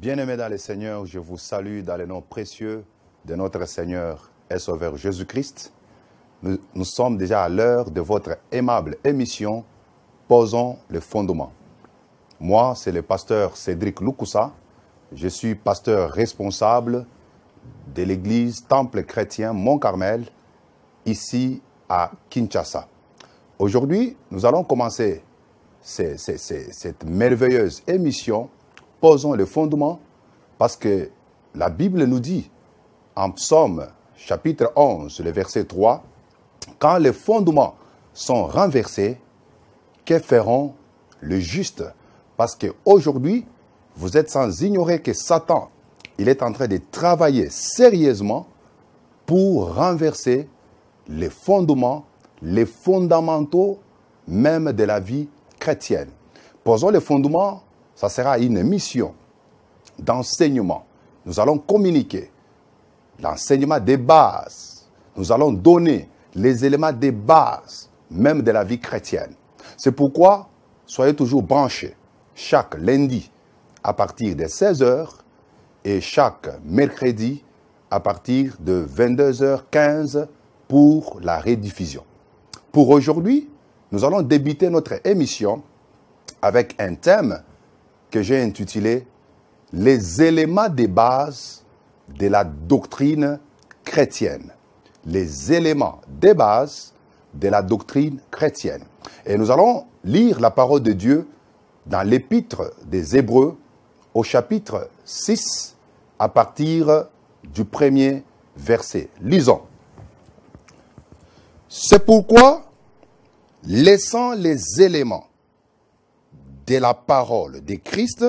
Bien-aimés dans le Seigneur, je vous salue dans le nom précieux de notre Seigneur et Sauveur Jésus-Christ. Nous sommes déjà à l'heure de votre aimable émission « Posons le fondement ». Moi, c'est le pasteur Cédric Lukusa. Je suis pasteur responsable de l'église Temple chrétien Mont-Carmel, ici à Kinshasa. Aujourd'hui, nous allons commencer cette merveilleuse émission « Posons le fondement » parce que la Bible nous dit en Psaume chapitre 11, le verset 3, « Quand les fondements sont renversés, que feront les justes ?» Parce qu'aujourd'hui, vous êtes sans ignorer que Satan, il est en train de travailler sérieusement pour renverser les fondements, les fondamentaux même de la vie chrétienne. Posons les fondements, ça sera une mission d'enseignement. Nous allons communiquer l'enseignement des bases. Nous allons donner les éléments des bases même de la vie chrétienne. C'est pourquoi, soyez toujours branchés chaque lundi à partir de 16h et chaque mercredi à partir de 22h15 pour la rediffusion. Pour aujourd'hui, nous allons débuter notre émission avec un thème que j'ai intitulé « Les éléments des bases de la doctrine chrétienne ». Les éléments des bases de la doctrine chrétienne. Et nous allons lire la parole de Dieu dans l'épître des Hébreux au chapitre 6 à partir du premier verset. Lisons. C'est pourquoi, laissant les éléments de la parole de Christ,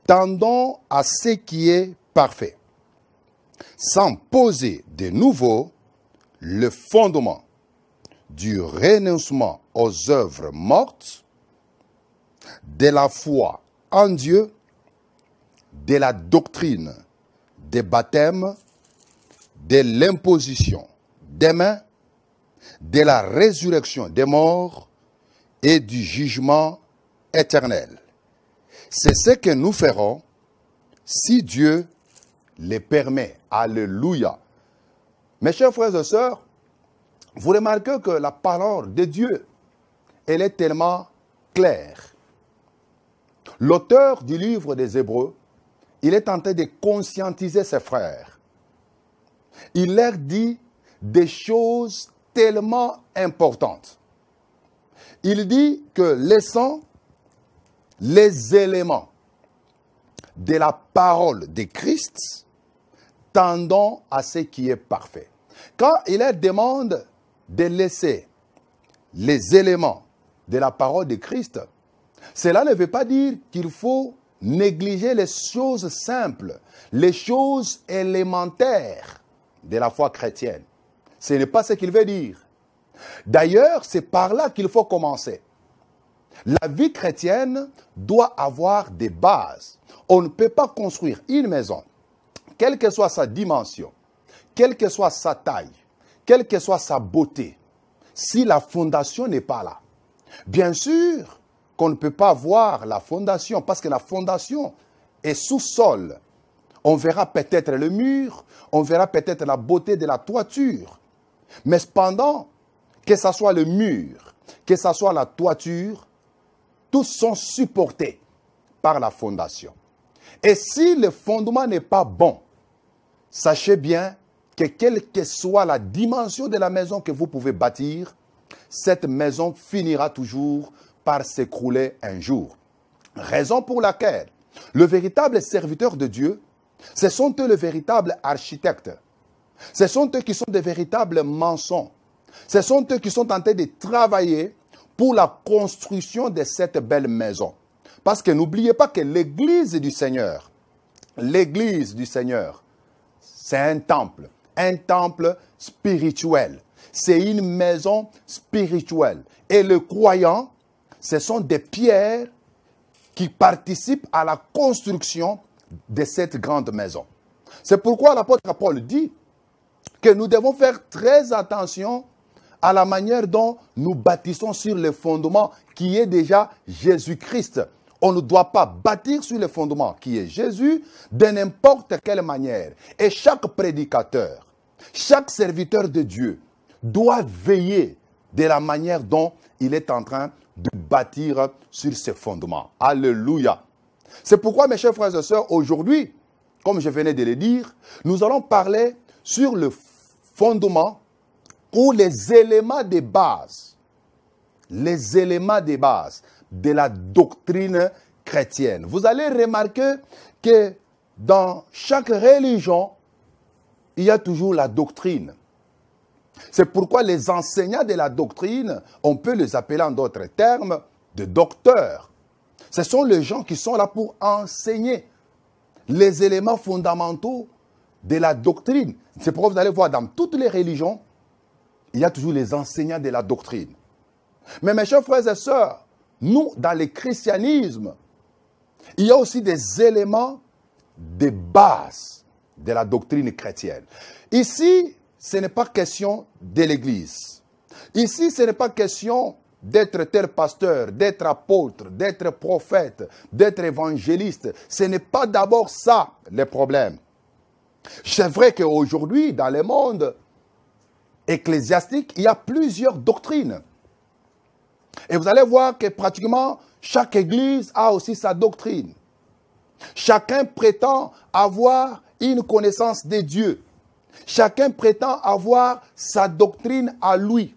tendons à ce qui est parfait, sans poser de nouveau le fondement du renoncement aux œuvres mortes, de la foi en Dieu, de la doctrine des baptêmes, de l'imposition des mains, de la résurrection des morts et du jugement éternel. C'est ce que nous ferons si Dieu le permet. Alléluia. Mes chers frères et sœurs, vous remarquez que la parole de Dieu, elle est tellement claire. L'auteur du livre des Hébreux, il est en train de conscientiser ses frères. Il leur dit des choses tellement importantes. Il dit que laissant les éléments de la parole de Christ, tendons à ce qui est parfait. Quand il leur demande de laisser les éléments de la parole de Christ, cela ne veut pas dire qu'il faut négliger les choses simples, les choses élémentaires de la foi chrétienne. Ce n'est pas ce qu'il veut dire. D'ailleurs, c'est par là qu'il faut commencer. La vie chrétienne doit avoir des bases. On ne peut pas construire une maison, quelle que soit sa dimension, quelle que soit sa taille, quelle que soit sa beauté, si la fondation n'est pas là. Bien sûr qu'on ne peut pas voir la fondation, parce que la fondation est sous-sol. On verra peut-être le mur, on verra peut-être la beauté de la toiture. Mais cependant, que ce soit le mur, que ce soit la toiture, tous sont supportés par la fondation. Et si le fondement n'est pas bon, sachez bien que quelle que soit la dimension de la maison que vous pouvez bâtir, cette maison finira toujours par s'écrouler un jour. Raison pour laquelle le véritable serviteur de Dieu, ce sont eux les véritables architectes. Ce sont eux qui sont des véritables maçons. Ce sont eux qui sont en train de travailler pour la construction de cette belle maison. Parce que n'oubliez pas que l'église du Seigneur, c'est un temple spirituel. C'est une maison spirituelle. Et le croyant, ce sont des pierres qui participent à la construction de cette grande maison. C'est pourquoi l'apôtre Paul dit que nous devons faire très attention à la manière dont nous bâtissons sur le fondement qui est déjà Jésus-Christ. On ne doit pas bâtir sur le fondement qui est Jésus de n'importe quelle manière. Et chaque prédicateur, chaque serviteur de Dieu doit veiller de la manière dont il est en train de bâtir sur ce fondement. Alléluia. C'est pourquoi, mes chers frères et sœurs, aujourd'hui, comme je venais de le dire, nous allons parler sur le fondement ou les éléments de base. Les éléments de base de la doctrine chrétienne. Vous allez remarquer que dans chaque religion, il y a toujours la doctrine. C'est pourquoi les enseignants de la doctrine, on peut les appeler en d'autres termes, de docteurs. Ce sont les gens qui sont là pour enseigner les éléments fondamentaux de la doctrine. C'est pourquoi vous allez voir dans toutes les religions, il y a toujours les enseignants de la doctrine. Mais mes chers frères et sœurs, nous, dans le christianisme, il y a aussi des éléments de base de la doctrine chrétienne. Ici, ce n'est pas question de l'Église. Ici, ce n'est pas question d'être tel pasteur, d'être apôtre, d'être prophète, d'être évangéliste. Ce n'est pas d'abord ça le problème. C'est vrai qu'aujourd'hui, dans le monde ecclésiastique, il y a plusieurs doctrines. Et vous allez voir que pratiquement chaque église a aussi sa doctrine. Chacun prétend avoir une connaissance de Dieu. Chacun prétend avoir sa doctrine à lui.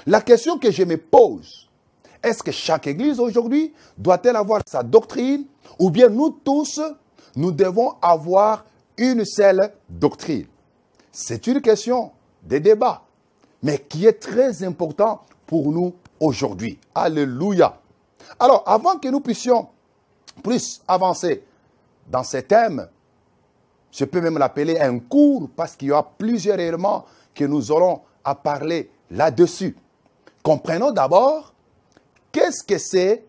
La question que je me pose, est-ce que chaque église aujourd'hui doit-elle avoir sa doctrine ou bien nous tous, nous devons avoir une seule doctrine? C'est une question de débat, mais qui est très important pour nous aujourd'hui. Alléluia. Alors, avant que nous puissions plus avancer dans ce thème, je peux même l'appeler un cours parce qu'il y a plusieurs éléments que nous aurons à parler là-dessus. Comprenons d'abord, qu'est-ce que c'est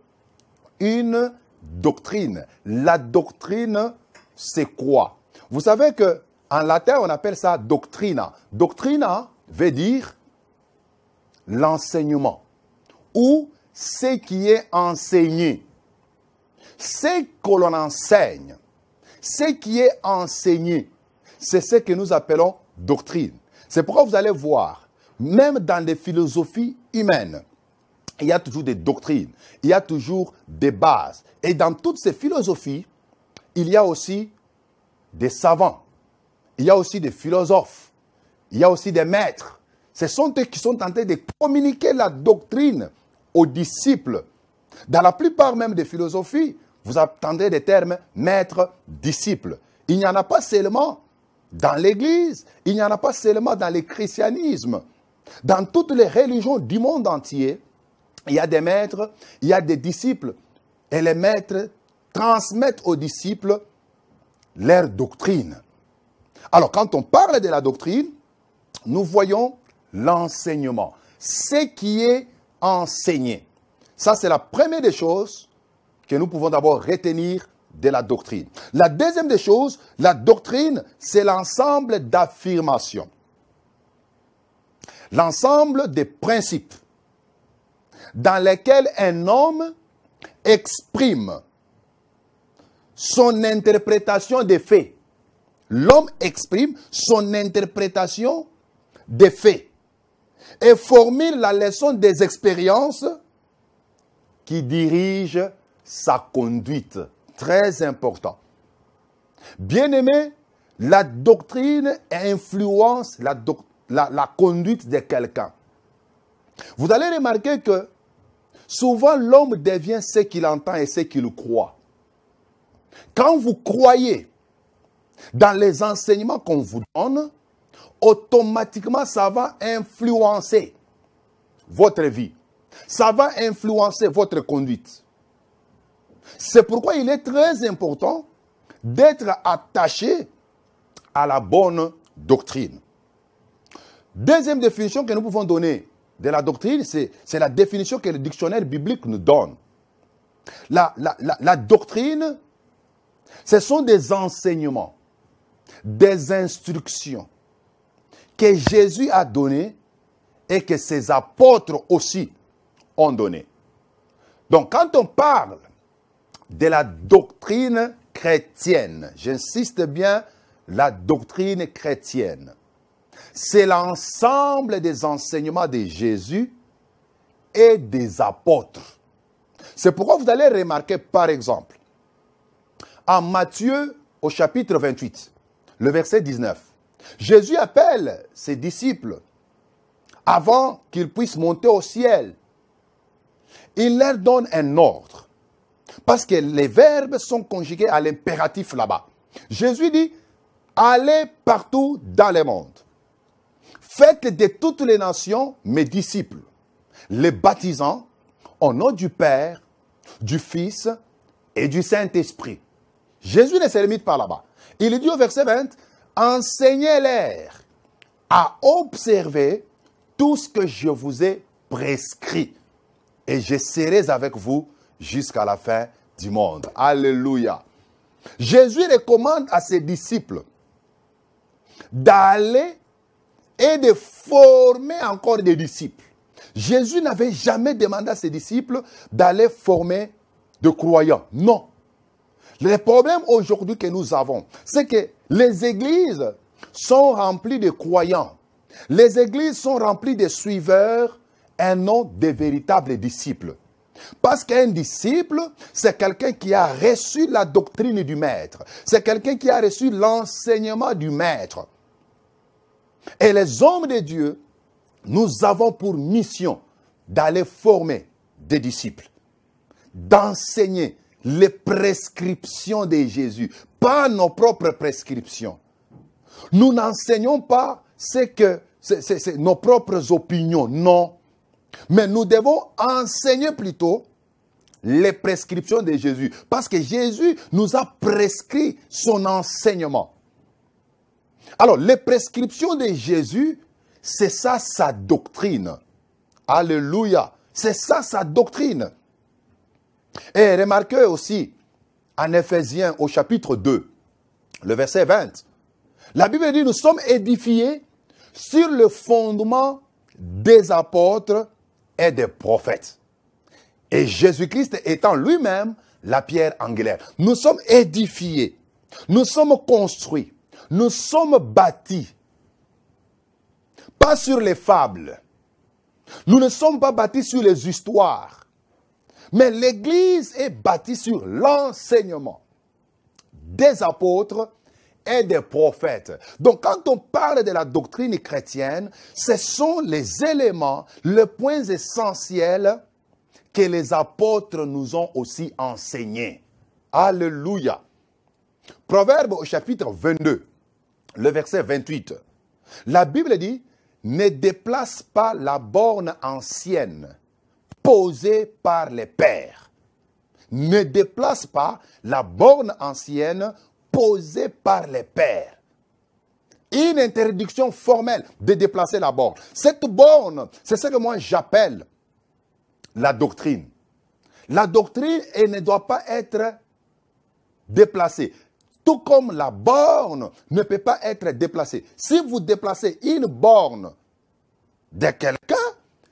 une doctrine? La doctrine, c'est quoi? Vous savez qu'en latin, on appelle ça doctrina. Doctrina veut dire l'enseignement ou ce qui est enseigné. Ce que l'on enseigne, ce qui est enseigné, c'est ce que nous appelons doctrine. C'est pourquoi vous allez voir, même dans les philosophies humaines, il y a toujours des doctrines, il y a toujours des bases. Et dans toutes ces philosophies, il y a aussi des savants, il y a aussi des philosophes, il y a aussi des maîtres. Ce sont eux qui sont en train de communiquer la doctrine aux disciples. Dans la plupart même des philosophies, vous entendez des termes maître, disciple. Il n'y en a pas seulement dans l'Église, il n'y en a pas seulement dans le christianisme. Dans toutes les religions du monde entier, il y a des maîtres, il y a des disciples. Et les maîtres transmettent aux disciples leur doctrine. Alors, quand on parle de la doctrine, nous voyons l'enseignement. Ce qui est enseigné. Ça, c'est la première des choses que nous pouvons d'abord retenir de la doctrine. La deuxième des choses, la doctrine, c'est l'ensemble d'affirmations. L'ensemble des principes dans lesquels un homme exprime son interprétation des faits. L'homme exprime son interprétation des faits et formule la leçon des expériences qui dirigent sa conduite. Très important. Bien-aimé, la doctrine influence la conduite de quelqu'un. Vous allez remarquer que souvent l'homme devient ce qu'il entend et ce qu'il croit. Quand vous croyez dans les enseignements qu'on vous donne, automatiquement ça va influencer votre vie. Ça va influencer votre conduite. C'est pourquoi il est très important d'être attaché à la bonne doctrine. Deuxième définition que nous pouvons donner de la doctrine, c'est la définition que le dictionnaire biblique nous donne. La doctrine, ce sont des enseignements, des instructions que Jésus a données et que ses apôtres aussi ont données. Donc, quand on parle de la doctrine chrétienne. J'insiste bien, la doctrine chrétienne. C'est l'ensemble des enseignements de Jésus et des apôtres. C'est pourquoi vous allez remarquer, par exemple, en Matthieu, au chapitre 28, le verset 19, Jésus appelle ses disciples avant qu'ils puissent monter au ciel. Il leur donne un ordre. Parce que les verbes sont conjugués à l'impératif là-bas. Jésus dit, allez partout dans le monde. Faites de toutes les nations mes disciples, les baptisant au nom du Père, du Fils et du Saint-Esprit. Jésus ne se limite pas là-bas. Il dit au verset 20, enseignez-leur à observer tout ce que je vous ai prescrit. Et je serai avec vous jusqu'à la fin du monde. Alléluia. Jésus recommande à ses disciples d'aller et de former encore des disciples. Jésus n'avait jamais demandé à ses disciples d'aller former de croyants. Non. Le problème aujourd'hui que nous avons, c'est que les églises sont remplies de croyants. Les églises sont remplies de suiveurs et non de véritables disciples. Parce qu'un disciple, c'est quelqu'un qui a reçu la doctrine du maître. C'est quelqu'un qui a reçu l'enseignement du maître. Et les hommes de Dieu, nous avons pour mission d'aller former des disciples, d'enseigner les prescriptions de Jésus, pas nos propres prescriptions. Nous n'enseignons pas nos propres opinions, non. Mais nous devons enseigner plutôt les prescriptions de Jésus. Parce que Jésus nous a prescrit son enseignement. Alors, les prescriptions de Jésus, c'est ça sa doctrine. Alléluia. C'est ça sa doctrine. Et remarquez aussi, en Éphésiens au chapitre 2, le verset 20, la Bible dit, nous sommes édifiés sur le fondement des apôtres et des prophètes. Et Jésus-Christ étant lui-même la pierre angulaire. Nous sommes édifiés, nous sommes construits, nous sommes bâtis. Pas sur les fables. Nous ne sommes pas bâtis sur les histoires. Mais l'Église est bâtie sur l'enseignement des apôtres et des prophètes. Donc quand on parle de la doctrine chrétienne, ce sont les éléments, les points essentiels que les apôtres nous ont aussi enseignés. Alléluia. Proverbe au chapitre 22, le verset 28. La Bible dit, ne déplace pas la borne ancienne posée par les pères. Ne déplace pas la borne ancienne posée par les pères. Une interdiction formelle de déplacer la borne. Cette borne, c'est ce que moi j'appelle la doctrine. La doctrine, elle ne doit pas être déplacée. Tout comme la borne ne peut pas être déplacée. Si vous déplacez une borne de quelqu'un,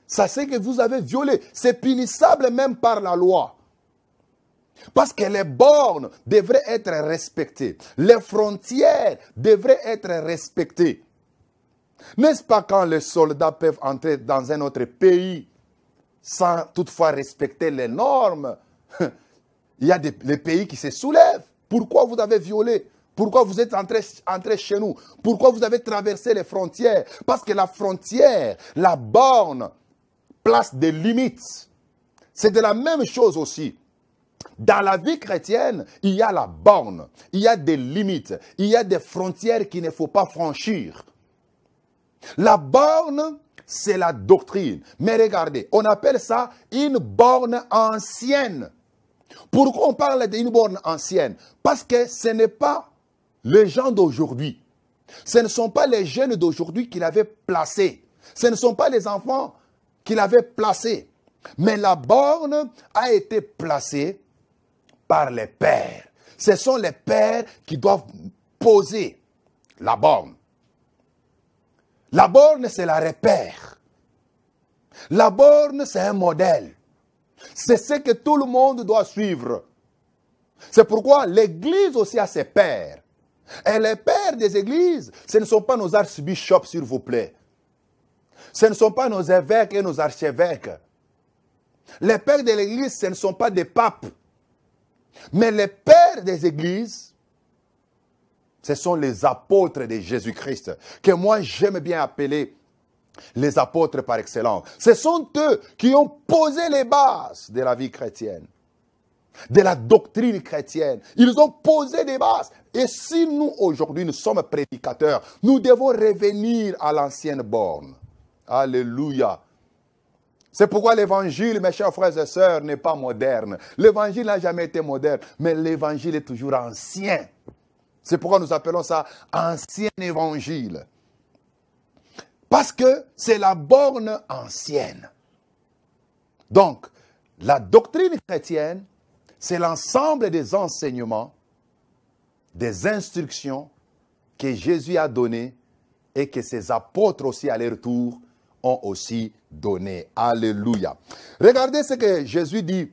ça c'est que vous avez violé. C'est punissable même par la loi. Parce que les bornes devraient être respectées. Les frontières devraient être respectées. N'est-ce pas quand les soldats peuvent entrer dans un autre pays sans toutefois respecter les normes? Il y a les pays qui se soulèvent. Pourquoi vous avez violé? Pourquoi vous êtes entré chez nous? Pourquoi vous avez traversé les frontières? Parce que la frontière, la borne, place des limites. C'est de la même chose aussi. Dans la vie chrétienne, il y a la borne, il y a des limites, il y a des frontières qu'il ne faut pas franchir. La borne, c'est la doctrine. Mais regardez, on appelle ça une borne ancienne. Pourquoi on parle d'une borne ancienne? Parce que ce n'est pas les gens d'aujourd'hui. Ce ne sont pas les jeunes d'aujourd'hui qui l'avaient placé. Ce ne sont pas les enfants qui l'avaient placé. Mais la borne a été placée par les pères. Ce sont les pères qui doivent poser la borne. La borne, c'est la repère. La borne, c'est un modèle. C'est ce que tout le monde doit suivre. C'est pourquoi l'Église aussi a ses pères. Et les pères des églises, ce ne sont pas nos archbishops, s'il vous plaît. Ce ne sont pas nos évêques et nos archevêques. Les pères de l'église, ce ne sont pas des papes. Mais les pères des églises, ce sont les apôtres de Jésus-Christ, que moi j'aime bien appeler les apôtres par excellence. Ce sont eux qui ont posé les bases de la vie chrétienne, de la doctrine chrétienne. Ils ont posé des bases. Et si nous, aujourd'hui, nous sommes prédicateurs, nous devons revenir à l'ancienne borne. Alléluia. C'est pourquoi l'évangile, mes chers frères et sœurs, n'est pas moderne. L'évangile n'a jamais été moderne, mais l'évangile est toujours ancien. C'est pourquoi nous appelons ça ancien évangile. Parce que c'est la borne ancienne. Donc, la doctrine chrétienne, c'est l'ensemble des enseignements, des instructions que Jésus a données et que ses apôtres aussi à leur tour ont aussi donné. Alléluia. Regardez ce que Jésus dit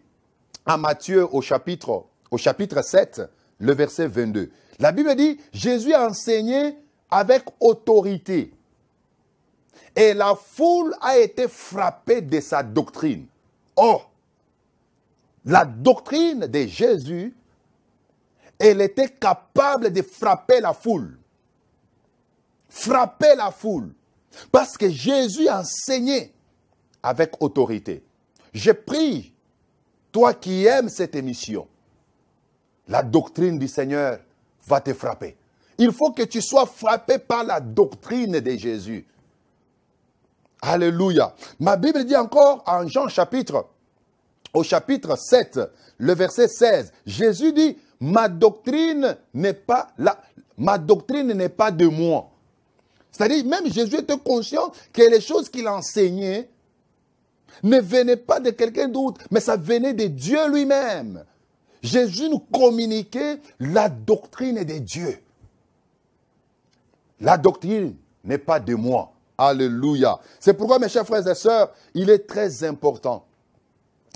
à Matthieu au chapitre 7, le verset 22. La Bible dit, Jésus a enseigné avec autorité. Et la foule a été frappée de sa doctrine. Oh, la doctrine de Jésus, elle était capable de frapper la foule. Frapper la foule. Parce que Jésus enseignait avec autorité. Je prie, toi qui aimes cette émission, la doctrine du Seigneur va te frapper. Il faut que tu sois frappé par la doctrine de Jésus. Alléluia. Ma Bible dit encore en Jean au chapitre 7, le verset 16, Jésus dit, ma doctrine n'est pas de moi. C'est-à-dire, même Jésus était conscient que les choses qu'il enseignait ne venaient pas de quelqu'un d'autre, mais ça venait de Dieu lui-même. Jésus nous communiquait la doctrine de Dieu. La doctrine n'est pas de moi. Alléluia. C'est pourquoi, mes chers frères et sœurs, il est très important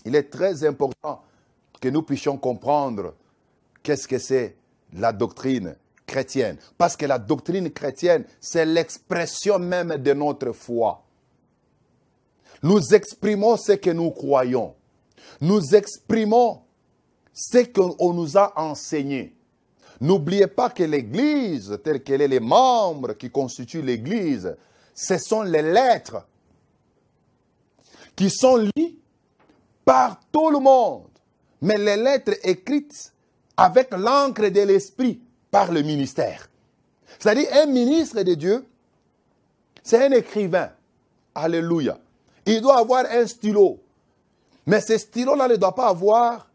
que nous puissions comprendre qu'est-ce que c'est la doctrine chrétienne. Parce que la doctrine chrétienne, c'est l'expression même de notre foi. Nous exprimons ce que nous croyons. Nous exprimons ce qu'on nous a enseigné. N'oubliez pas que l'Église, telle qu'elle est, les membres qui constituent l'Église, ce sont les lettres qui sont liées par tout le monde. Mais les lettres écrites avec l'encre de l'Esprit par le ministère. C'est-à-dire un ministre de Dieu, c'est un écrivain. Alléluia. Il doit avoir un stylo. Mais ce stylo-là ne doit pas avoir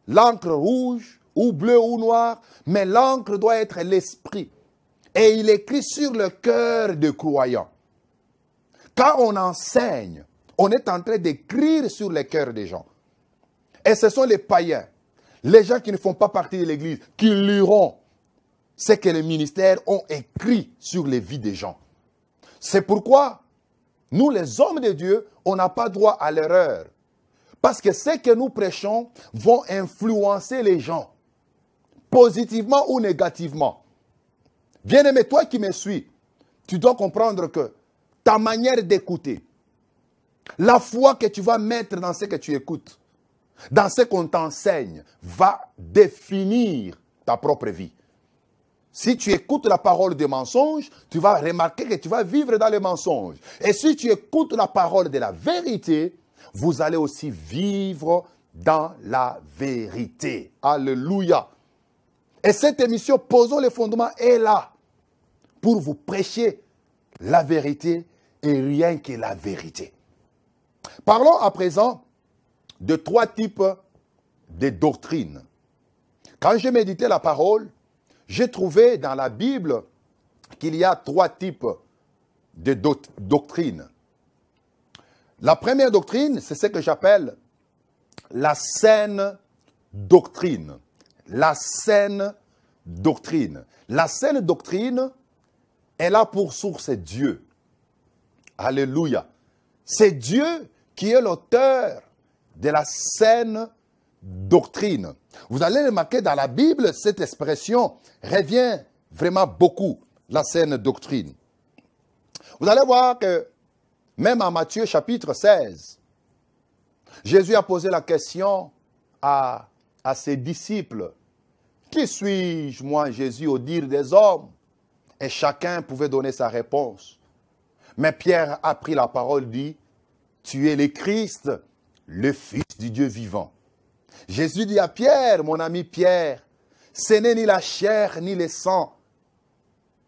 l'encre rouge ou bleue ou noire, mais l'encre doit être l'Esprit. Et il écrit sur le cœur des croyants. Quand on enseigne, on est en train d'écrire sur le cœur des gens. Et ce sont les païens, les gens qui ne font pas partie de l'Église, qui liront ce que les ministères ont écrit sur les vies des gens. C'est pourquoi, nous les hommes de Dieu, on n'a pas droit à l'erreur. Parce que ce que nous prêchons vont influencer les gens, positivement ou négativement. Bien-aimé, toi qui me suis, tu dois comprendre que ta manière d'écouter, la foi que tu vas mettre dans ce que tu écoutes, dans ce qu'on t'enseigne, va définir ta propre vie. Si tu écoutes la parole des mensonges, tu vas remarquer que tu vas vivre dans les mensonges. Et si tu écoutes la parole de la vérité, vous allez aussi vivre dans la vérité. Alléluia. Et cette émission, Posons les fondements, est là pour vous prêcher la vérité et rien que la vérité. Parlons à présent de 3 types de doctrines. Quand j'ai médité la parole, j'ai trouvé dans la Bible qu'il y a 3 types de doctrines. La première doctrine, c'est ce que j'appelle la saine doctrine. La saine doctrine. La saine doctrine, elle a pour source Dieu. Alléluia. C'est Dieu qui est l'auteur de la saine doctrine. Vous allez remarquer dans la Bible, cette expression revient vraiment beaucoup, la saine doctrine. Vous allez voir que même en Matthieu chapitre 16, Jésus a posé la question à ses disciples. Qui suis-je, moi, Jésus, au dire des hommes? Et chacun pouvait donner sa réponse. Mais Pierre a pris la parole, dit, tu es le Christ, le Fils du Dieu vivant. Jésus dit à Pierre, mon ami Pierre, ce n'est ni la chair ni le sang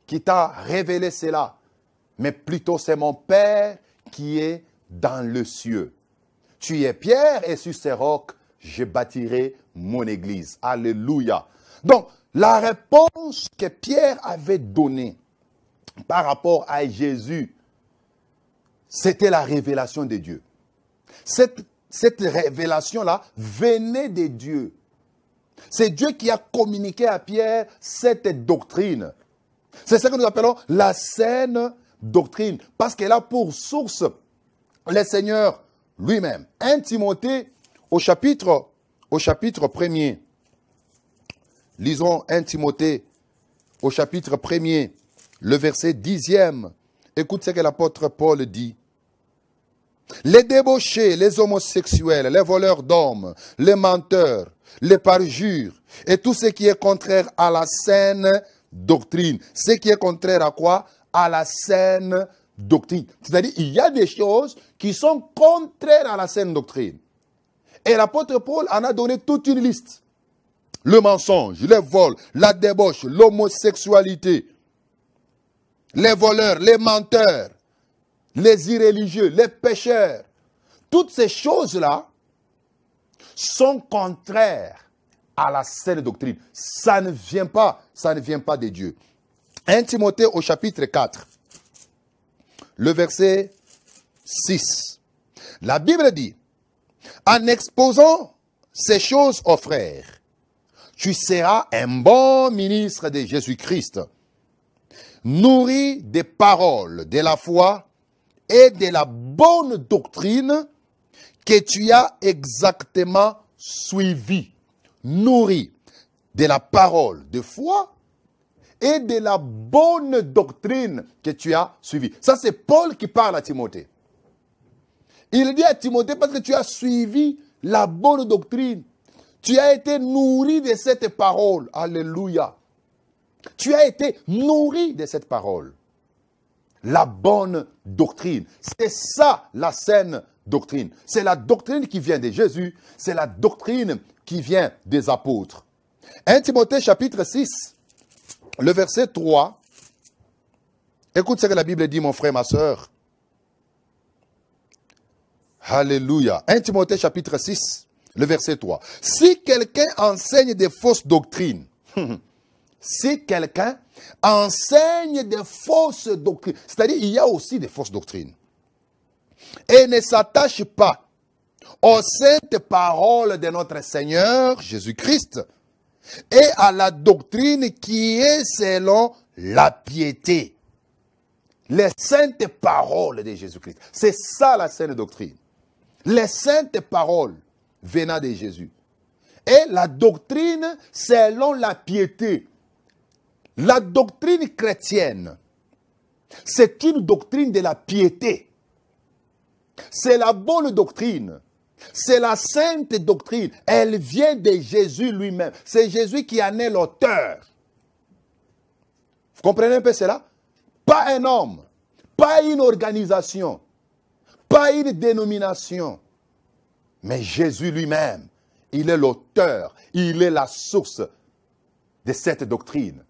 qui t'a révélé cela, mais plutôt c'est mon Père qui est dans le cieux. Tu es Pierre et sur ces rocs, je bâtirai mon église. Alléluia. Donc, la réponse que Pierre avait donnée par rapport à Jésus, c'était la révélation de Dieu. Cette révélation-là venait de Dieu. C'est Dieu qui a communiqué à Pierre cette doctrine. C'est ça que nous appelons la saine doctrine. Parce qu'elle a pour source le Seigneur lui-même. 1 Timothée au chapitre 1er. Lisons 1 Timothée au chapitre 1er, le verset 10e. Écoute ce que l'apôtre Paul dit. Les débauchés, les homosexuels, les voleurs d'hommes, les menteurs, les parjures et tout ce qui est contraire à la saine doctrine. Ce qui est contraire à quoi? À la saine doctrine. C'est-à-dire, il y a des choses qui sont contraires à la saine doctrine. Et l'apôtre Paul en a donné toute une liste. Le mensonge, les vols, la débauche, l'homosexualité, les voleurs, les menteurs, les irréligieux, les pécheurs. Toutes ces choses-là sont contraires à la saine doctrine. Ça ne vient pas de Dieu. 1 Timothée au chapitre 4, le verset 6. La Bible dit, en exposant ces choses aux frères, tu seras un bon ministre de Jésus-Christ, nourri des paroles de la foi et de la bonne doctrine que tu as exactement suivie. Nourri de la parole de foi et de la bonne doctrine que tu as suivie. Ça, c'est Paul qui parle à Timothée. Il dit à Timothée parce que tu as suivi la bonne doctrine. Tu as été nourri de cette parole. Alléluia. Tu as été nourri de cette parole. La bonne doctrine. C'est ça la saine doctrine. C'est la doctrine qui vient de Jésus. C'est la doctrine qui vient des apôtres. 1 Timothée chapitre 6, le verset 3. Écoute ce que la Bible dit, mon frère, ma soeur. Alléluia. 1 Timothée chapitre 6, le verset 3. Si quelqu'un enseigne des fausses doctrines, si quelqu'un enseigne des fausses doctrines, c'est-à-dire il y a aussi des fausses doctrines, et ne s'attache pas aux saintes paroles de notre Seigneur Jésus-Christ et à la doctrine qui est selon la piété. Les saintes paroles de Jésus-Christ. C'est ça la sainte doctrine. Les saintes paroles venant de Jésus. Et la doctrine selon la piété. La doctrine chrétienne, c'est une doctrine de la piété. C'est la bonne doctrine. C'est la sainte doctrine. Elle vient de Jésus lui-même. C'est Jésus qui en est l'auteur. Vous comprenez un peu cela? Pas un homme, pas une organisation, pas une dénomination, mais Jésus lui-même. Il est l'auteur, il est la source de cette doctrine.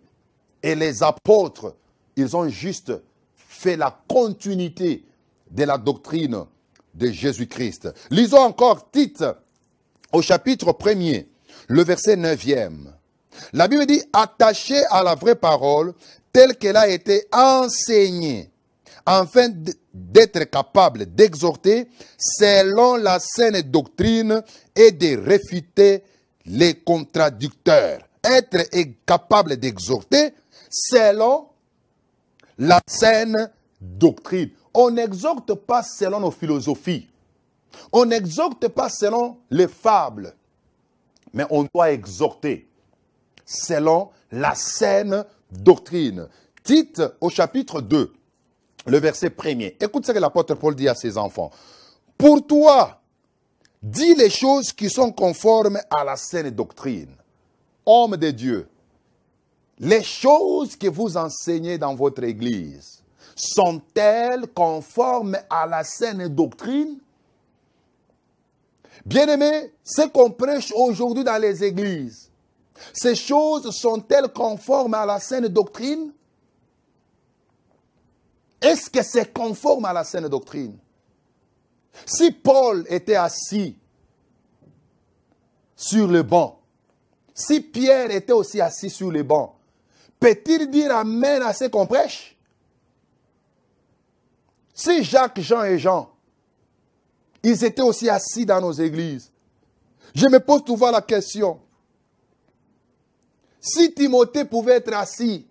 Et les apôtres, ils ont juste fait la continuité de la doctrine de Jésus-Christ. Lisons encore Tite au chapitre 1er, le verset 9e. La Bible dit, attaché à la vraie parole, telle qu'elle a été enseignée, afin d'être capable d'exhorter selon la saine doctrine et de réfuter les contradicteurs. Être capable d'exhorter selon la saine doctrine. On n'exhorte pas selon nos philosophies. On n'exhorte pas selon les fables. mais on doit exhorter selon la saine doctrine. Tite au chapitre 2, le verset 1er. Écoute ce que l'apôtre Paul dit à ses enfants. Pour toi, dis les choses qui sont conformes à la saine doctrine. Homme de Dieu, les choses que vous enseignez dans votre église sont-elles conformes à la saine doctrine? Bien-aimés, ce qu'on prêche aujourd'hui dans les églises, ces choses sont-elles conformes à la saine doctrine? Est-ce que c'est conforme à la saine doctrine? Si Paul était assis sur le banc, si Pierre était aussi assis sur le banc, peut-il dire Amen à ce qu'on prêche? Si Jacques, Jean et Jean, ils étaient aussi assis dans nos églises, je me pose souvent la question, si Timothée pouvait être assis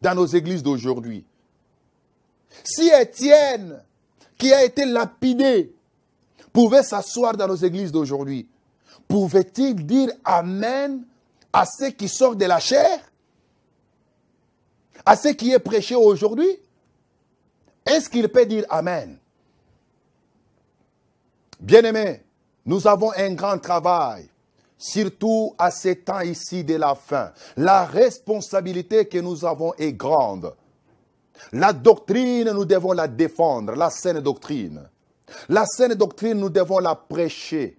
dans nos églises d'aujourd'hui, si Étienne, qui a été lapidé, pouvait s'asseoir dans nos églises d'aujourd'hui, pouvait-il dire Amen à ce qui sort de la chair? À ce qui est prêché aujourd'hui? Est-ce qu'il peut dire Amen? Bien-aimés, nous avons un grand travail, surtout à ces temps ici de la fin. La responsabilité que nous avons est grande. La doctrine, nous devons la défendre, la saine doctrine. La saine doctrine, nous devons la prêcher.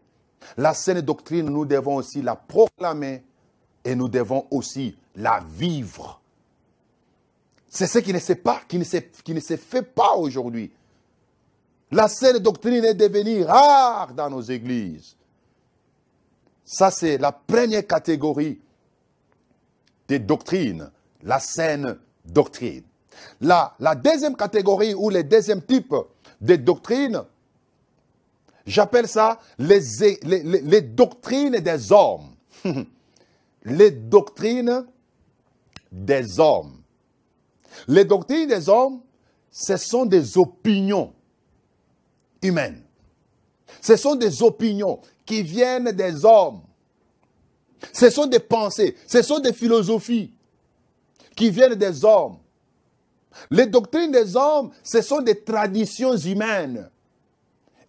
La saine doctrine, nous devons aussi la proclamer et nous devons aussi la vivre. C'est ce qui ne se fait pas aujourd'hui. La saine doctrine est devenue rare dans nos églises. Ça, c'est la première catégorie des doctrines, la saine doctrine. La deuxième catégorie ou le deuxième type de doctrines, j'appelle ça les doctrines des hommes. Les doctrines des hommes. Les doctrines des hommes, ce sont des opinions humaines. Ce sont des opinions qui viennent des hommes. Ce sont des pensées, ce sont des philosophies qui viennent des hommes. Les doctrines des hommes, ce sont des traditions humaines.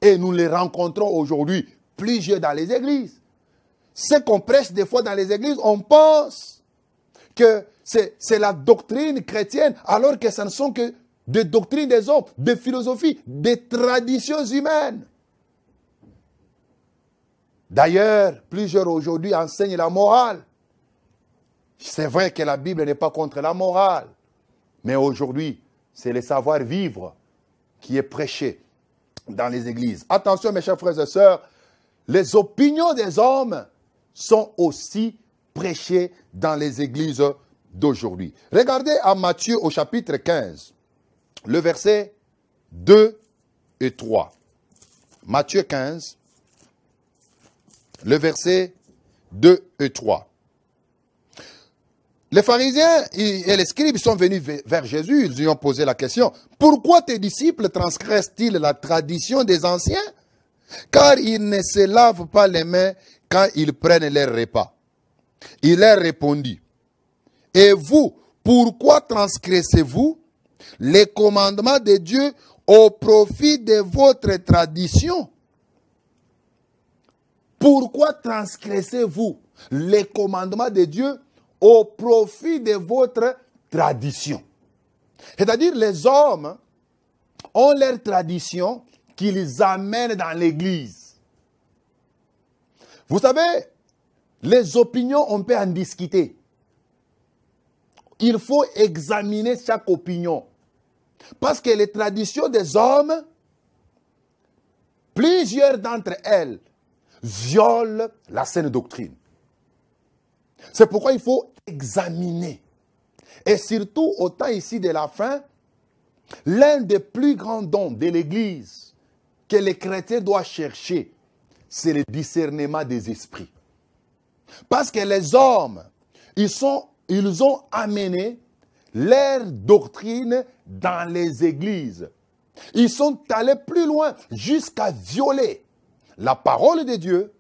Et nous les rencontrons aujourd'hui plusieurs dans les églises. Ce qu'on prêche des fois dans les églises, on pense que c'est la doctrine chrétienne, alors que ce ne sont que des doctrines des hommes, des philosophies, des traditions humaines. D'ailleurs, plusieurs aujourd'hui enseignent la morale. C'est vrai que la Bible n'est pas contre la morale, mais aujourd'hui, c'est le savoir-vivre qui est prêché dans les églises. Attention, mes chers frères et sœurs, les opinions des hommes sont aussi prêchées dans les églises d'aujourd'hui. Regardez à Matthieu au chapitre 15, le verset 2 et 3. Matthieu 15, le verset 2 et 3. Les pharisiens et les scribes sont venus vers Jésus, ils lui ont posé la question, « Pourquoi tes disciples transgressent-ils la tradition des anciens? Car ils ne se lavent pas les mains quand ils prennent leur repas. » Il leur répondit, « Et vous, pourquoi transgressez-vous les commandements de Dieu au profit de votre tradition? » Pourquoi transgressez-vous les commandements de Dieu au profit de votre tradition? C'est-à-dire, les hommes ont leur tradition qu'ils amènent dans l'église. Vous savez, les opinions, on peut en discuter. Il faut examiner chaque opinion. Parce que les traditions des hommes, plusieurs d'entre elles, violent la saine doctrine. C'est pourquoi il faut examiner. Et surtout, au temps ici de la fin, l'un des plus grands dons de l'Église que les chrétiens doivent chercher, c'est le discernement des esprits. Parce que les hommes, ils ont amené leur doctrine dans les églises. Ils sont allés plus loin jusqu'à violer la parole de Dieu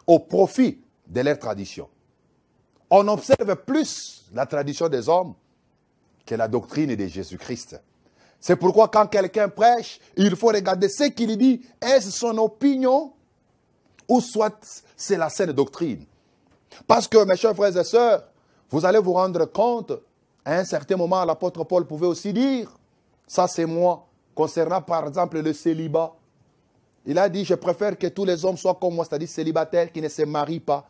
au profit de leur tradition. On observe plus la tradition des hommes que la doctrine de Jésus-Christ. C'est pourquoi quand quelqu'un prêche, il faut regarder ce qu'il dit. Est-ce son opinion ou soit c'est la saine doctrine? Parce que, mes chers frères et sœurs, vous allez vous rendre compte, à un certain moment, l'apôtre Paul pouvait aussi dire, ça c'est moi, concernant par exemple le célibat. Il a dit, je préfère que tous les hommes soient comme moi, c'est-à-dire célibataires qui ne se marient pas.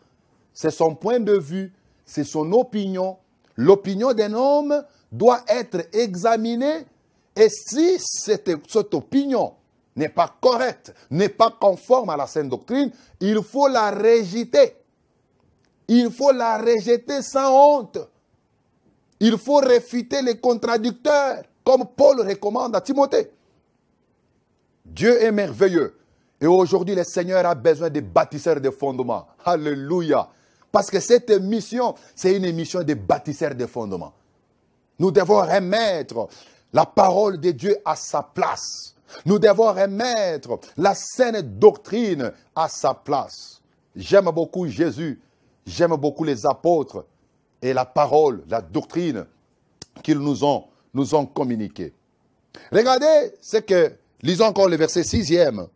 C'est son point de vue, c'est son opinion. L'opinion d'un homme doit être examinée. Et si cette opinion n'est pas correcte, n'est pas conforme à la saine doctrine, il faut la rejeter. Il faut la rejeter sans honte. Il faut réfuter les contradicteurs, comme Paul recommande à Timothée. Dieu est merveilleux. Et aujourd'hui, le Seigneur a besoin de bâtisseurs de fondements. Alléluia. Parce que cette mission, c'est une mission de bâtisseurs de fondements. Nous devons remettre la parole de Dieu à sa place. Nous devons remettre la saine doctrine à sa place. J'aime beaucoup Jésus. J'aime beaucoup les apôtres et la parole, la doctrine qu'ils nous ont communiquée. Regardez ce que, lisons encore le verset 6e.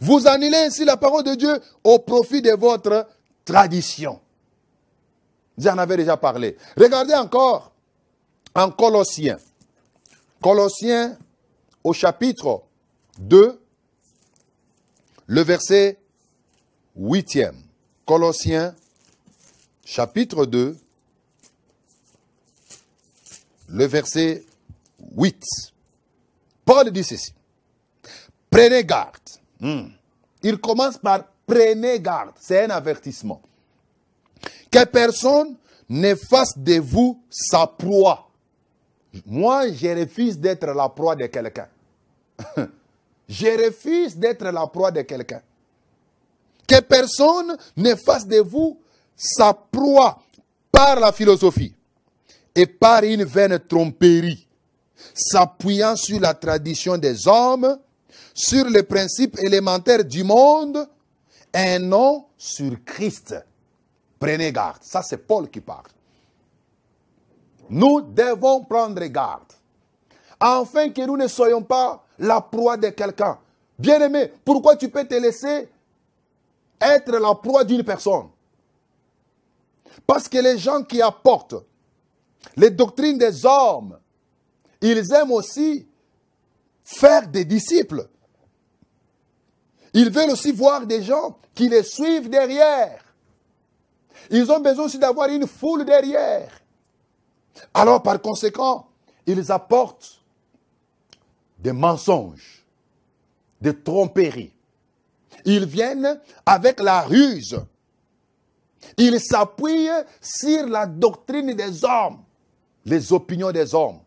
Vous annulez ainsi la parole de Dieu au profit de votre tradition. J'en avais déjà parlé. Regardez encore en Colossiens. Colossiens au chapitre 2, le verset 8e. Colossiens chapitre 2, le verset 8. Paul dit ceci. Prenez garde. Il commence par prenez garde. C'est un avertissement. Que personne ne fasse de vous sa proie. Moi, je refuse d'être la proie de quelqu'un. Je refuse d'être la proie de quelqu'un. Que personne ne fasse de vous sa proie par la philosophie et par une vaine tromperie, s'appuyant sur la tradition des hommes, sur les principes élémentaires du monde, et non sur Christ. Prenez garde. Ça, c'est Paul qui parle. Nous devons prendre garde, afin que nous ne soyons pas la proie de quelqu'un. Bien-aimé, pourquoi tu peux te laisser être la proie d'une personne? Parce que les gens qui apportent les doctrines des hommes, ils aiment aussi faire des disciples. Ils veulent aussi voir des gens qui les suivent derrière. Ils ont besoin aussi d'avoir une foule derrière. Alors, par conséquent, ils apportent des mensonges, des tromperies. Ils viennent avec la ruse. Ils s'appuient sur la doctrine des hommes, les opinions des hommes,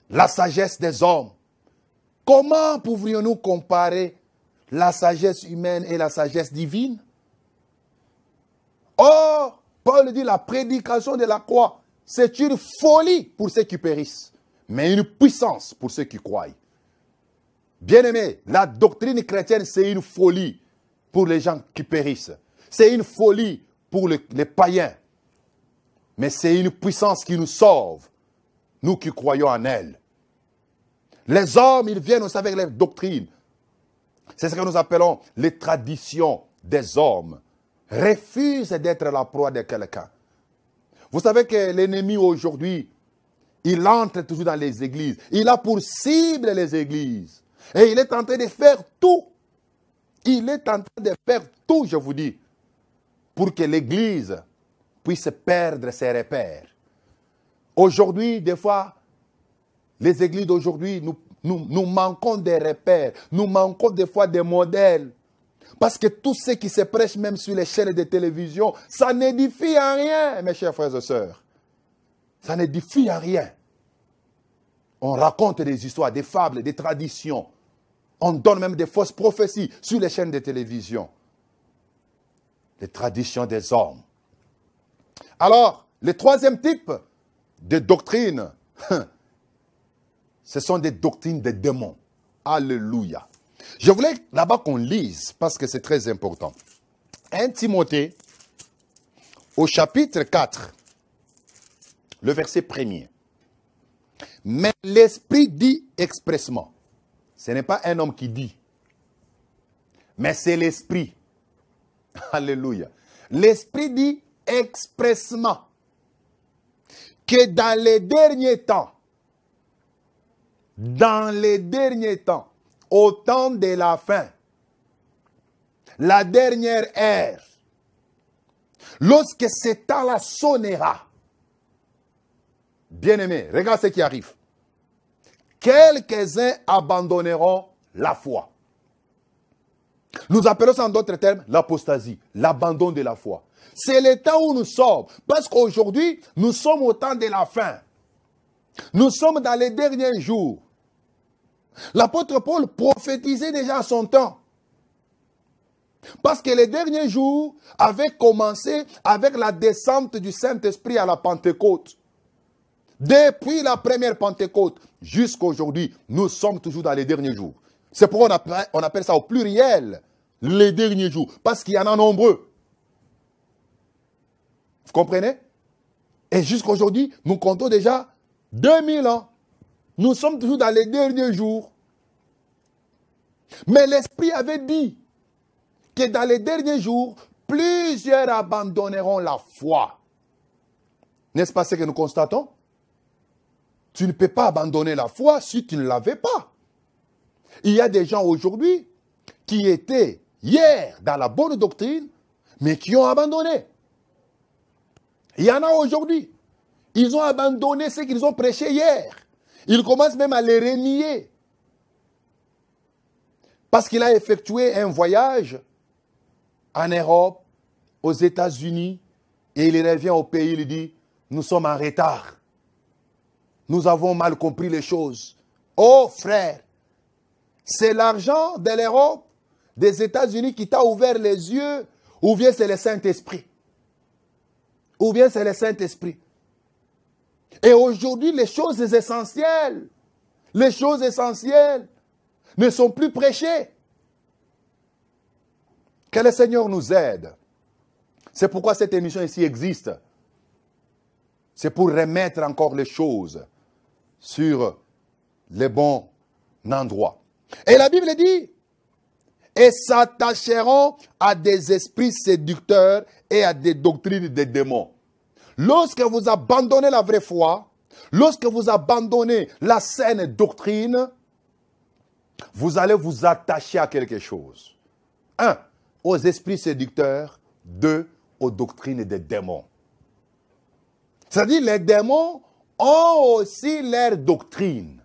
la sagesse des hommes. Comment pourrions-nous comparer la sagesse humaine et la sagesse divine? Or, Paul dit la prédication de la croix, c'est une folie pour ceux qui périssent, mais une puissance pour ceux qui croient. Bien-aimés, la doctrine chrétienne, c'est une folie pour les gens qui périssent. C'est une folie pour les païens. Mais c'est une puissance qui nous sauve, nous qui croyons en elle. Les hommes, ils viennent aussi avec leur doctrine. C'est ce que nous appelons les traditions des hommes. Refusent d'être la proie de quelqu'un. Vous savez que l'ennemi aujourd'hui, il entre toujours dans les églises. Il a pour cible les églises. Et il est en train de faire tout. Il est en train de faire tout, je vous dis, pour que l'église puisse perdre ses repères. Aujourd'hui, des fois, les églises d'aujourd'hui, nous manquons des repères. Nous manquons des fois des modèles. Parce que tout ce qui se prêche même sur les chaînes de télévision, ça n'édifie en rien, mes chers frères et sœurs. Ça n'édifie en rien. On raconte des histoires, des fables, des traditions. On donne même des fausses prophéties sur les chaînes de télévision. Les traditions des hommes. Alors, le troisième type de doctrine, ce sont des doctrines des démons. Alléluia. Je voulais là-bas qu'on lise, parce que c'est très important. 1 Timothée, au chapitre 4, le verset 1er. Mais l'Esprit dit expressement. Ce n'est pas un homme qui dit, mais c'est l'Esprit. Alléluia. L'Esprit dit expressement que dans les derniers temps, au temps de la fin, la dernière ère, lorsque ce temps-là sonnera, bien-aimés, regarde ce qui arrive. Quelques-uns abandonneront la foi. Nous appelons ça en d'autres termes l'apostasie, l'abandon de la foi. C'est le temps où nous sommes. Parce qu'aujourd'hui, nous sommes au temps de la fin. Nous sommes dans les derniers jours. L'apôtre Paul prophétisait déjà à son temps. Parce que les derniers jours avaient commencé avec la descente du Saint-Esprit à la Pentecôte. Depuis la première Pentecôte jusqu'à aujourd'hui, nous sommes toujours dans les derniers jours. C'est pourquoi on appelle ça au pluriel les derniers jours. Parce qu'il y en a nombreux. Vous comprenez? Et jusqu'à aujourd'hui, nous comptons déjà 2000 ans. Nous sommes toujours dans les derniers jours. Mais l'Esprit avait dit que dans les derniers jours, plusieurs abandonneront la foi. N'est-ce pas ce que nous constatons? Tu ne peux pas abandonner la foi si tu ne l'avais pas. Il y a des gens aujourd'hui qui étaient hier dans la bonne doctrine, mais qui ont abandonné. Il y en a aujourd'hui. Ils ont abandonné ce qu'ils ont prêché hier. Ils commencent même à les renier. Parce qu'il a effectué un voyage en Europe, aux États-Unis, et il revient au pays, il dit, nous sommes en retard. Nous avons mal compris les choses. Oh frère, c'est l'argent de l'Europe, des États-Unis qui t'a ouvert les yeux, ou bien c'est le Saint-Esprit. Ou bien c'est le Saint-Esprit. Et aujourd'hui, les choses essentielles ne sont plus prêchées. Que le Seigneur nous aide. C'est pourquoi cette émission ici existe. C'est pour remettre encore les choses sur les bons endroits. Et la Bible dit, et s'attacheront à des esprits séducteurs et à des doctrines des démons. Lorsque vous abandonnez la vraie foi, lorsque vous abandonnez la saine doctrine, vous allez vous attacher à quelque chose. 1. Aux esprits séducteurs. 2. Aux doctrines des démons. C'est-à-dire les démons ont aussi leur doctrine.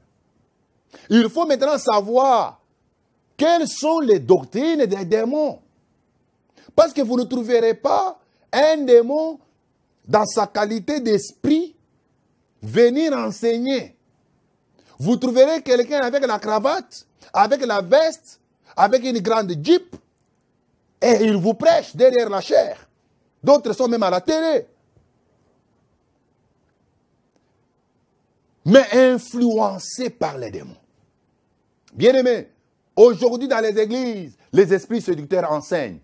Il faut maintenant savoir quelles sont les doctrines des démons. Parce que vous ne trouverez pas un démon dans sa qualité d'esprit venir enseigner. Vous trouverez quelqu'un avec la cravate, avec la veste, avec une grande jeep, et il vous prêche derrière la chair. D'autres sont même à la télé. Mais influencés par les démons. Bien-aimés, aujourd'hui dans les églises, les esprits séducteurs enseignent.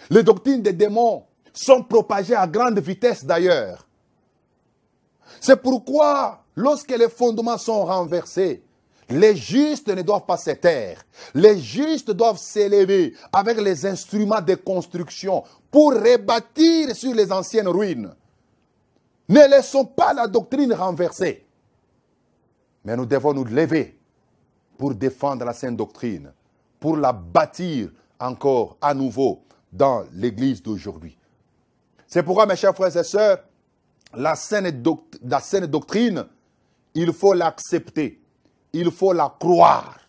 Les doctrines des démons sont propagées à grande vitesse d'ailleurs. C'est pourquoi, lorsque les fondements sont renversés, les justes ne doivent pas se taire. Les justes doivent s'élever avec les instruments de construction pour rebâtir sur les anciennes ruines. Ne laissons pas la doctrine renversée. Mais nous devons nous lever pour défendre la sainte doctrine, pour la bâtir encore à nouveau dans l'église d'aujourd'hui. C'est pourquoi, mes chers frères et sœurs, la saine doctrine, il faut l'accepter, il faut la croire.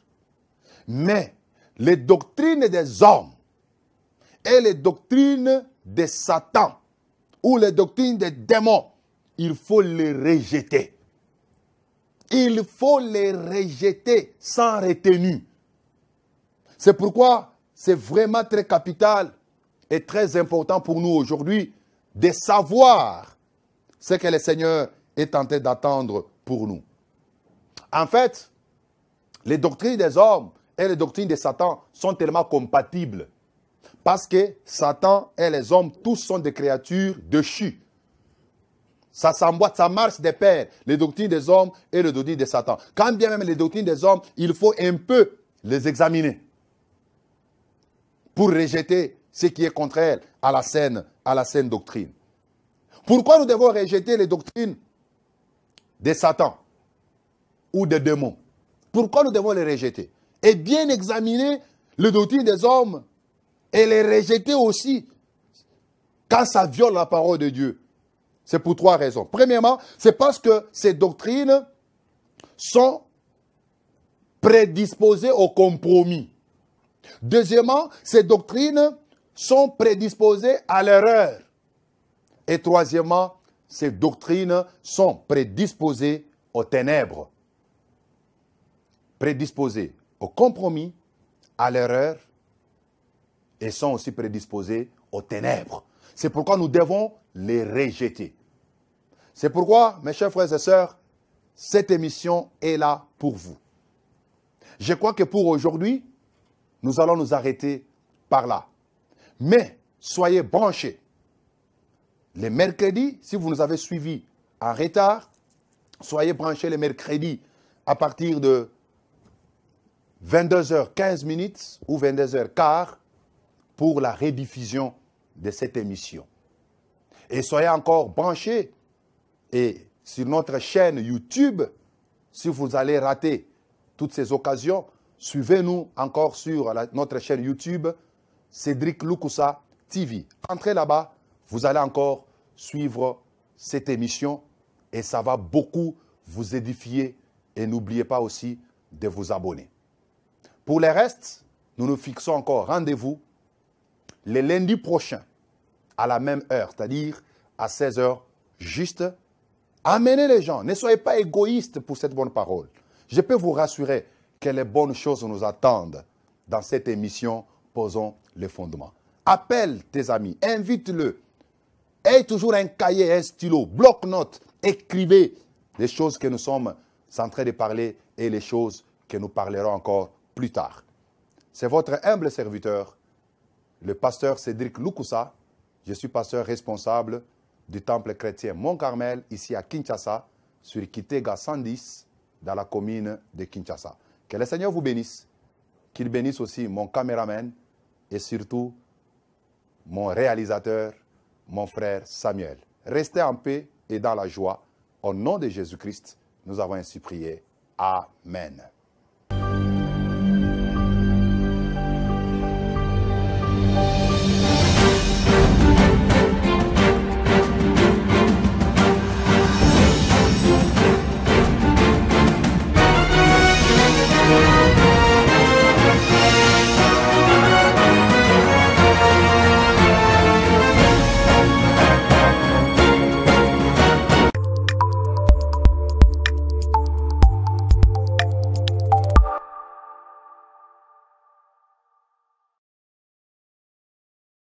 Mais les doctrines des hommes et les doctrines de Satan ou les doctrines des démons, il faut les rejeter. Il faut les rejeter sans retenue. C'est pourquoi c'est vraiment très capital et très important pour nous aujourd'hui de savoir ce que le Seigneur est tenté d'attendre pour nous. En fait, les doctrines des hommes et les doctrines de Satan sont tellement compatibles Parce que Satan et les hommes, tous sont des créatures déchues. Ça s'emboîte, ça marche des pairs, les doctrines des hommes et les doctrines de Satan. Quand bien même les doctrines des hommes, il faut un peu les examiner pour rejeter ce qui est contraire à la saine doctrine. Pourquoi nous devons rejeter les doctrines de Satan ou des démons? Pourquoi nous devons les rejeter? Et bien examiner les doctrines des hommes et les rejeter aussi quand ça viole la parole de Dieu. C'est pour 3 raisons. Premièrement, c'est parce que ces doctrines sont prédisposées au compromis. Deuxièmement, ces doctrines sont prédisposées à l'erreur. Et troisièmement, ces doctrines sont prédisposées aux ténèbres. Prédisposées au compromis, à l'erreur, et sont aussi prédisposées aux ténèbres. C'est pourquoi nous devons les rejeter. C'est pourquoi, mes chers frères et sœurs, cette émission est là pour vous. Je crois que pour aujourd'hui, nous allons nous arrêter par là. Mais soyez branchés. Les mercredis, si vous nous avez suivis en retard, soyez branchés les mercredis à partir de 22h15 ou 22h15 pour la rediffusion de cette émission. Et soyez encore branchés et sur notre chaîne YouTube, si vous allez rater toutes ces occasions, suivez-nous encore sur notre chaîne YouTube, Cédric Lukusa TV. Entrez là-bas, vous allez encore suivre cette émission et ça va beaucoup vous édifier et n'oubliez pas aussi de vous abonner. Pour le reste, nous nous fixons encore rendez-vous le lundi prochain à la même heure, c'est-à-dire à 16h juste. Amenez les gens, ne soyez pas égoïstes pour cette bonne parole. Je peux vous rassurer que les bonnes choses nous attendent dans cette émission Posons les fondements. Appelle tes amis, invite-le. Aie toujours un cahier, un stylo, bloc-notes, écrivez les choses que nous sommes en train de parler et les choses que nous parlerons encore plus tard. C'est votre humble serviteur, le pasteur Cédric Lukusa. Je suis pasteur responsable du temple chrétien Mont-Carmel, ici à Kinshasa, sur Kitega 110, dans la commune de Kinshasa. Que le Seigneur vous bénisse, qu'il bénisse aussi mon caméraman et surtout mon réalisateur, mon frère Samuel. Restez en paix et dans la joie. Au nom de Jésus-Christ, nous avons ainsi prié. Amen.